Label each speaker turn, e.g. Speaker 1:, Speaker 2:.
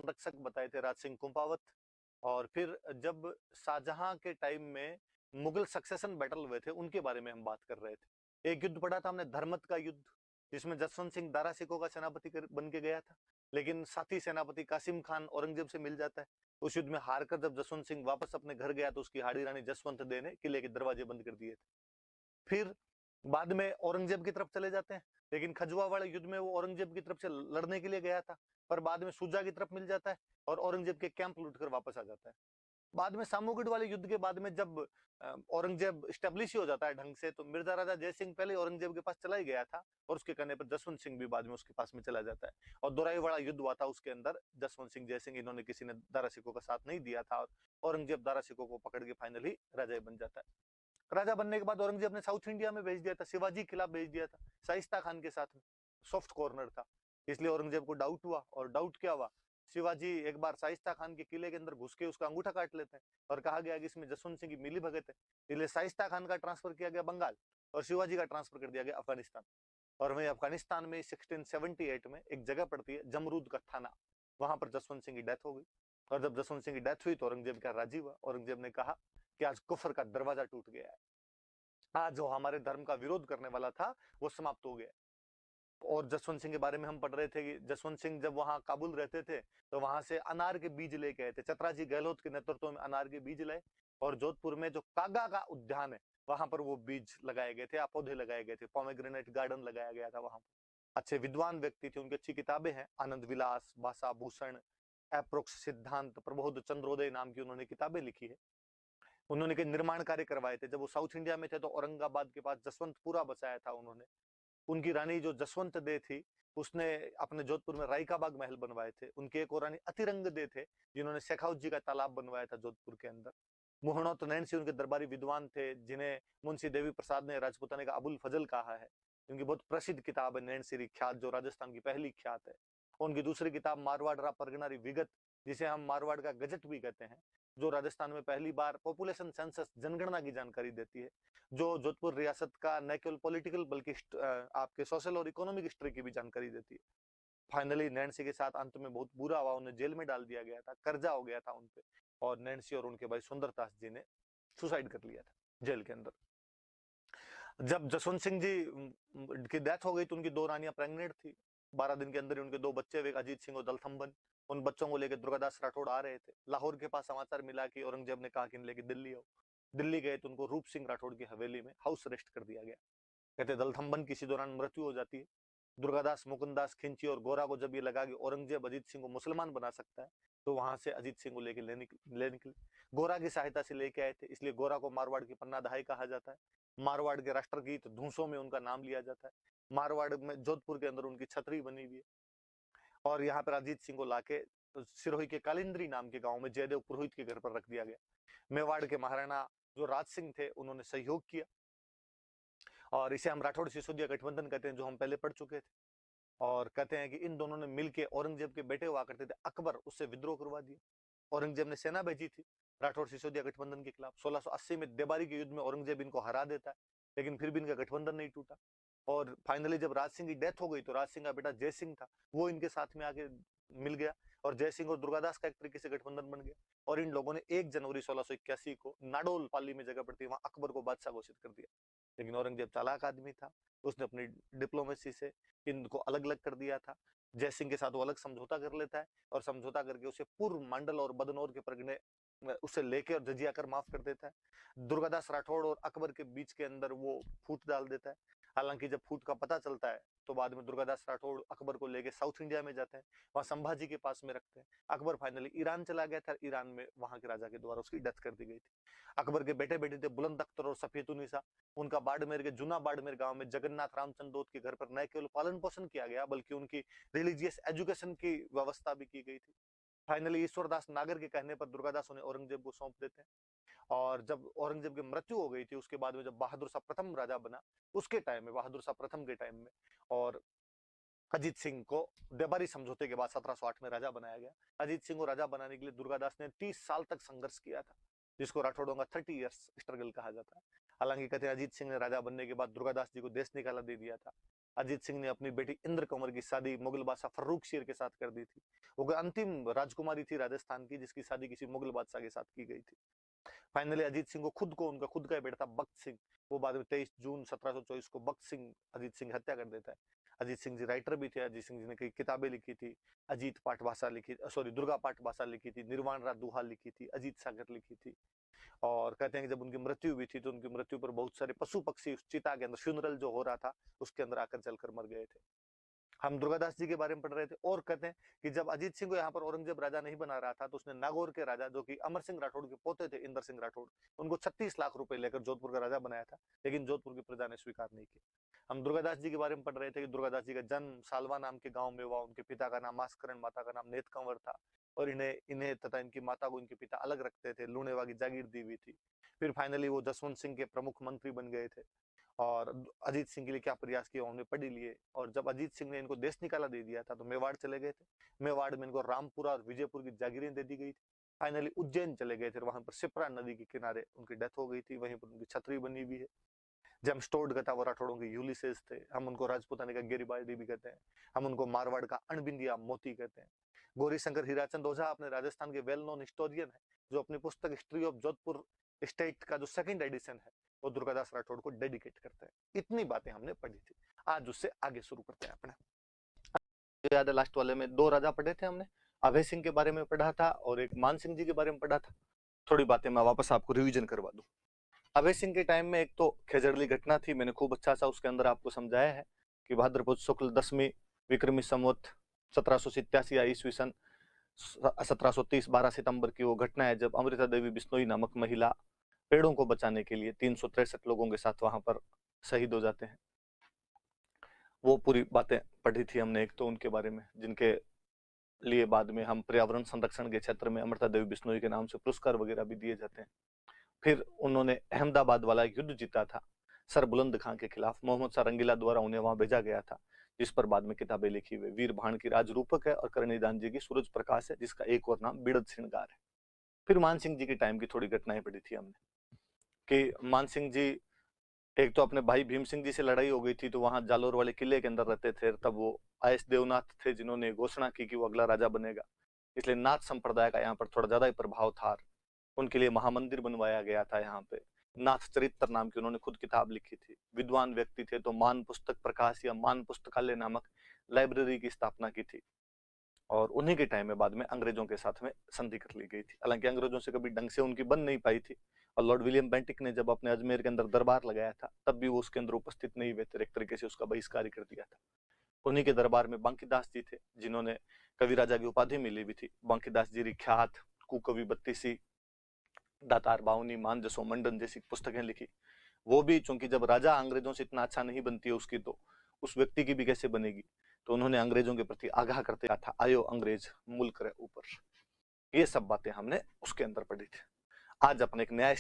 Speaker 1: संरक्षक बताए थे राज सिंह कुंपावत। और फिर जब शाहजहां के टाइम में मुगल सक्सेशन बैटल हुए थे उनके बारे में हम बात कर रहे थे। एक युद्ध पढ़ा था हमने, धर्मत का युद्ध, जिसमें जसवंत सिंह दारा सिकों का सेनापति बन के गया था, लेकिन साथी सेनापति कासिम खान औरंगजेब से मिल जाता है। उस युद्ध में हारकर जब जसवंत सिंह वापस अपने घर गया तो उसकी हाड़ी रानी जसवंत दे ने किले के दरवाजे बंद कर दिए थे। फिर बाद में औरंगजेब की तरफ चले जाते हैं, लेकिन खजुआ वाले युद्ध में वो औरंगजेब की तरफ से लड़ने के लिए गया था, पर बाद में सुजा की तरफ मिल जाता है और औरंगजेब के कैंप लूटकर वापस आ जाता है। बाद में सामूगढ़ वाले युद्ध के बाद में जब औरंगजेब स्टेब्लिश ही हो जाता है ढंग से, तो मिर्जा राजा जय सिंह पहले औरंगजेब के पास चला ही गया था और उसके कहने पर जसवंत सिंह भी बाद में उसके पास में चला जाता है। और दोराई वाला युद्ध हुआ था, उसके अंदर जसवंत सिंह जय सिंह इन्होंने किसी ने दारा सिकों का साथ नहीं दिया था और औरंगजेब दारा सिकों को पकड़ के फाइनली राजा बन जाता है। राजा बनने के बाद औरंगजेब ने साउथ इंडिया में भेज दिया था, शिवाजी के खिलाफ भेज दिया था, शाइस्ता खान के साथ में। सॉफ्ट कॉर्नर था, इसलिए औरंगजेब को डाउट हुआ। और डाउट क्या हुआ, शिवाजी एक बार शाइस्ता खान के किले के अंदर घुस के उसका अंगूठा काट लेते हैं और कहा गया कि इसमें जसवंत सिंह की मिली भगत है, इसलिए शाइस्ता खान का ट्रांसफर किया गया बंगाल और शिवाजी का ट्रांसफर कर दिया गया अफगानिस्तान। और वहीं अफगानिस्तान में 1678 में एक जगह पड़ती है जमरूद का थाना, वहां पर जसवंत सिंह की डेथ हो गई। और जब जसवंत सिंह की डेथ हुई तो औरंगजेब का राजी हुआ। औरंगजेब ने कहा कि आज कुफर का दरवाजा टूट गया है, आज जो हमारे धर्म का विरोध करने वाला था वो समाप्त हो गया। और जसवंत सिंह के बारे में हम पढ़ रहे थे कि जसवंत सिंह जब वहां काबुल रहते थे तो वहां से अनार के बीज लेके आए थे, चतराजी गहलोत के नेतृत्व में अनार के बीज लाए और जोधपुर में जो कागा का उद्यान है वहां पर वो बीज लगाए गए थे, पौधे लगाए गए थे, पोमेग्रेनेट गार्डन लगाया गया था वहां पर। अच्छे विद्वान व्यक्ति थे, उनकी अच्छी किताबें हैं, आनंद विलास, भाषा भूषण, एप्रोक्स सिद्धांत, प्रबोध चंद्रोदय नाम की उन्होंने किताबें लिखी है। उन्होंने कई निर्माण कार्य करवाए थे। जब वो साउथ इंडिया में थे तो औरंगाबाद के पास जसवंतपुरा बसाया था उन्होंने। उनकी रानी जो जसवंत दे थी उसने अपने जोधपुर में राई का बाग महल बनवाए थे। उनके एक और रानी अतिरंग दे थे जिन्होंने शेखावत जी का तालाब बनवाया था जोधपुर के अंदर। मोहनोत नैन सिंह उनके दरबारी विद्वान थे जिन्हें मुंशी देवी प्रसाद ने राजपूताने का अबुल फजल कहा है। उनकी बहुत प्रसिद्ध किताब है नैन सिरी ख्यात, जो राजस्थान की पहली ख्यात है। उनकी दूसरी किताब मारवाड़ रा परगनारी विगत, जिसे हम मारवाड़ का गजट भी कहते हैं, जो राजस्थान में पहली बार पॉपुलेशन सेंसस जनगणना की जानकारी देती है, जो जोधपुर रियासत का न केवल पॉलिटिकल बल्कि आपके सोशल और इकोनॉमिक हिस्ट्री की भी जानकारी देती है। फाइनली नैन्सी के साथ अंत में बहुत बुरा हुआ, उन्हें जेल में डाल दिया गया था, कर्जा हो गया था उनपे और नैन्सी और उनके भाई सुंदरदास जी ने सुसाइड कर लिया था जेल के अंदर। जब जसवंत सिंह जी की डेथ हो गई तो उनकी दो रानियां प्रेग्नेंट थी। 12 दिन के अंदर ही उनके दो बच्चे हुए, अजीत सिंह और दलथम्बन। उन बच्चों को लेकर दुर्गादास राठौड़ आ रहे थे। लाहौर के पास समाचार मिला कि औरंगजेब ने कहा कि इन्हें लेके दिल्ली आओ। दिल्ली गए तो उनको रूप सिंह राठौड़ की हवेली में हाउस अरेस्ट कर दिया गया। कहते दलथम्बन की इसी दौरान मृत्यु हो जाती है। दुर्गादास, मुकुंदास, खिंची और गोरा को जब ये लगा कि औरंगजेब अजीत सिंह को मुसलमान बना सकता है तो वहां से अजीत सिंह को लेके ले निकले। गोरा की सहायता से लेके आए थे, इसलिए गोरा को मारवाड़ की पन्ना दहाई कहा जाता है। मारवाड़ के राष्ट्रगीत धूसों में उनका नाम लिया जाता है। मारवाड़ में जोधपुर के अंदर उनकी छतरी बनी हुई है। और यहाँ पर अजीत सिंह को लाके सिरोही के कालिंद्री नाम के गांव में जयदेव पुरोहित के घर पर रख दिया गया। मेवाड़ के महाराणा जो राज सिंह थे उन्होंने सहयोग किया और इसे हम राठौड़ सिसोदिया गठबंधन कहते हैं, जो हम पहले पढ़ चुके थे। और कहते हैं कि इन दोनों ने मिलकर औरंगजेब के बेटे हुआ करते थे अकबर, उससे विद्रोह करवा दिया। औरंगजेब ने सेना भेजी थी राठौड़ सिसोदिया गठबंधन के खिलाफ। 1680 में देबारी के युद्ध में औरंगजेब इनको हरा देता है, लेकिन फिर भी इनका गठबंधन नहीं टूटा। और फाइनली जब राज सिंह की डेथ हो गई तो राज सिंह का बेटा जय सिंह था, वो इनके साथ में आके मिल गया और जय सिंह और दुर्गादास का एक तरीके से गठबंधन बन गया। और इन लोगों ने 1 जनवरी 1681 को नाडोल पाली में जगह पड़ती है वहां अकबर को बादशाह घोषित कर दिया। लेकिन औरंगजेब चालाक आदमी था, उसने अपनी डिप्लोमेसी से इनको अलग अलग कर दिया था। जय सिंह के साथ वो अलग समझौता कर लेता है और समझौता करके उसे पूर्व मंडल और बदनौर के परगने उसे लेके और जजिया कर माफ कर देता है। दुर्गादास राठौड़ और अकबर के बीच के अंदर वो फूट डाल देता है। हालांकि जब फूट का पता चलता है तो बाद में दुर्गादास राठौड़ अकबर को लेके साउथ इंडिया में जाते हैं, वहां संभाजी के पास में रखते हैं। अकबर फाइनली ईरान चला गया था, ईरान में वहां के राजा के द्वारा उसकी डेथ कर दी गई थी। अकबर के बेटे बेटे थे बुलंद अख्तर और सफेतुन्निसा। उनका बाड़मेर के जुना बाड़मेर गांव में जगन्नाथ रामचंद्र के घर पर न केवल पालन पोषण किया गया बल्कि उनकी रिलीजियस एजुकेशन की व्यवस्था भी की गई थी। फाइनली ईश्वरदास नागर के कहने पर दुर्गादास उन्हें औरंगजेब को सौंप देते हैं। और जब औरंगजेब की मृत्यु हो गई थी उसके बाद में जब बहादुर शाह प्रथम राजा बना, उसके टाइम में बहादुर शाह प्रथम के टाइम में और अजीत सिंह को देबारी समझौते के बाद 1708 में राजा बनाया गया। अजीत सिंह को राजा बनाने के लिए दुर्गादास ने 30 साल तक संघर्ष किया था, जिसको राठौड़ों का 30 इयर्स स्ट्रगल कहा जाता है। हालांकि कहते हैं अजीत सिंह ने राजा बनने के बाद दुर्गादास जी को देश निकाला दे दिया था। अजीत सिंह ने अपनी बेटी इंद्र कंवर की शादी मुगल बादशाह फर्रुख शेर के साथ कर दी थी। वो अंतिम राजकुमारी थी राजस्थान की जिसकी शादी किसी मुगल बादशाह के साथ की गई थी। फाइनली अजीत सिंह को उनका खुद का बेटा था बख्त सिंह, वो बाद में 23 जून 1724 को बख्त सिंह अजीत सिंह हत्या कर देता है। अजीत सिंह जी राइटर भी थे। अजीत सिंह जी ने कई किताबें लिखी थी। अजीत पाठभाषा लिखी, सॉरी दुर्गा पाठभाषा लिखी थी, निर्वाण रात दुहा लिखी थी, अजीत सागर लिखी थी। और कहते हैं कि जब उनकी मृत्यु हुई थी तो उनकी मृत्यु पर बहुत सारे पशु पक्षी उस चिता के अंदर, फ्यूनरल जो हो रहा था उसके अंदर आकर जलकर मर गए थे। हम दुर्गादास जी के बारे में पढ़ रहे थे और कहते हैं कि जब अजीत सिंह को यहाँ पर औरंगजेब राजा नहीं बना रहा था तो उसने नागौर के राजा जो कि अमर सिंह राठौड़ के पोते थे, इंदर सिंह राठौड़, उनको 36 लाख रुपए लेकर जोधपुर का राजा बनाया था, लेकिन जोधपुर की प्रजा ने स्वीकार नहीं किया। हम दुर्गादास जी के बारे में पढ़ रहे थे कि दुर्गादास जी का जन्म सालवा नाम के गांव में हुआ। उनके पिता का नाम मास्करण, माता का नाम नेत कंवर था और इन्हें इन्हें तथा इनकी माता को इनके पिता अलग रखते थे। लूणेवा की जागीर दी हुई थी। फिर फाइनली वो जसवंत सिंह के प्रमुख मंत्री बन गए थे और अजीत सिंह के लिए क्या प्रयास किया उन्होंने पढ़ी लिए। और जब अजीत सिंह ने इनको देश निकाला दे दिया था तो मेवाड़ चले गए थे। मेवाड़ में इनको रामपुरा और विजयपुर की जागीरें दे दी गई थी। फाइनली उज्जैन चले गए थे, वहां पर शिप्रा नदी के किनारे उनकी डेथ हो गई थी। वहीं पर उनकी छतरी बनी हुई है। जेम्स टोड कहता वो राठौड़ों के यूलिसेस थे। हम उनको राजपूताने का गेरिबाल्डी भी कहते हैं। हम उनको मारवाड़ का अणबिंदिया मोती कहते हैं। गौरी शंकर हीराचंद ओझा अपने राजस्थान के वेल नोन हिस्टोरियन है, जो अपनी पुस्तक हिस्ट्री ऑफ जोधपुर स्टेट का जो सेकंड एडिशन है वो दुर्गादास राठौड़ को डेडिकेट करते हैं। इतनी बातें हमने पढ़ी थी। आज उससे आगे शुरू करते हैं अपने। याद है लास्ट वाले में 2 राजा पढ़े थे हमने, अभय सिंह के बारे में पढ़ा था और एक मान सिंह जी के बारे में पढ़ा था। थोड़ी बातें मैं वापस आपको रिवीजन करवा दूं। अभय सिंह के टाइम में एक तो खेजड़ली घटना थी, मैंने खूब अच्छा सा उसके अंदर आपको समझाया है कि भाद्रपद शुक्ल 10वीं विक्रमी संवत 1787 या ईस्वी सन 1730 12 सितंबर की वो घटना है जब अमृता देवी बिश्नोई नामक महिला पेड़ों को बचाने के लिए 363 लोगों के साथ वहां पर शहीद हो जाते हैं। वो पूरी बातें पढ़ी थी हमने। एक तो उनके बारे में जिनके लिए बाद में हम पर्यावरण संरक्षण के क्षेत्र में अमृता देवी बिश्नोई के नाम से पुरस्कार वगैरह भी दिए जाते हैं। फिर उन्होंने अहमदाबाद वाला युद्ध जीता था सर बुलंद खां के खिलाफ। मोहम्मद शाह रंगीला द्वारा उन्हें वहां भेजा गया था, जिस पर बाद में किताबें लिखी हुई। वीर भाण की राजरूपक है और करणीदान जी की सूरज प्रकाश है, जिसका एक और नाम बिड़द श्रृंगार है। फिर मान सिंह जी के टाइम की थोड़ी घटनाएं पढ़ी थी हमने कि मान सिंह जी एक तो अपने भाई भीम सिंह जी से लड़ाई हो गई थी, तो वहां जालोर वाले किले के अंदर रहते थे। तब वो आयस देवनाथ थे जिन्होंने घोषणा की कि वो अगला राजा बनेगा, इसलिए नाथ संप्रदाय का यहाँ पर थोड़ा ज्यादा ही प्रभाव था। उनके लिए महामंदिर बनवाया गया था यहाँ पे। नाथ चरित्र नाम की उन्होंने खुद किताब लिखी थी। विद्वान व्यक्ति थे तो मान पुस्तक प्रकाश या मान पुस्तकालय नामक लाइब्रेरी की स्थापना की थी और उन्हीं के टाइम में बाद में अंग्रेजों के साथ में संधि कर ली गई थी। हालांकि अंग्रेजों से कभी ढंग से उनकी बन नहीं पाई थी और लॉर्ड विलियम बेंटिक ने जब अपने अजमेर के अंदर दरबार लगाया था तब भी वो उसके अंदर उपस्थित नहीं हुए थे, एक तरीके से उसका बहिष्कार कर दिया था। उन्हीं के दरबार में बांकीदास जी थे जिन्होंने कवि राजा की उपाधि मिली हुई थी। बांकीदास जी ख्यात कुकवि बत्तीसी दातार बावनी मान जसो मंडन जैसी पुस्तकें लिखी। वो भी चूंकि जब राजा अंग्रेजों से इतना अच्छा नहीं बनती है उसकी, तो उस व्यक्ति की भी कैसे बनेगी, तो उन्होंने अंग्रेजों के प्रति आगाह करते था, आयो अंग्रेज मुल्क रे ऊपर। ये सब बातें हमने उसके अंदर पढ़ी थी। आज अपने एक नया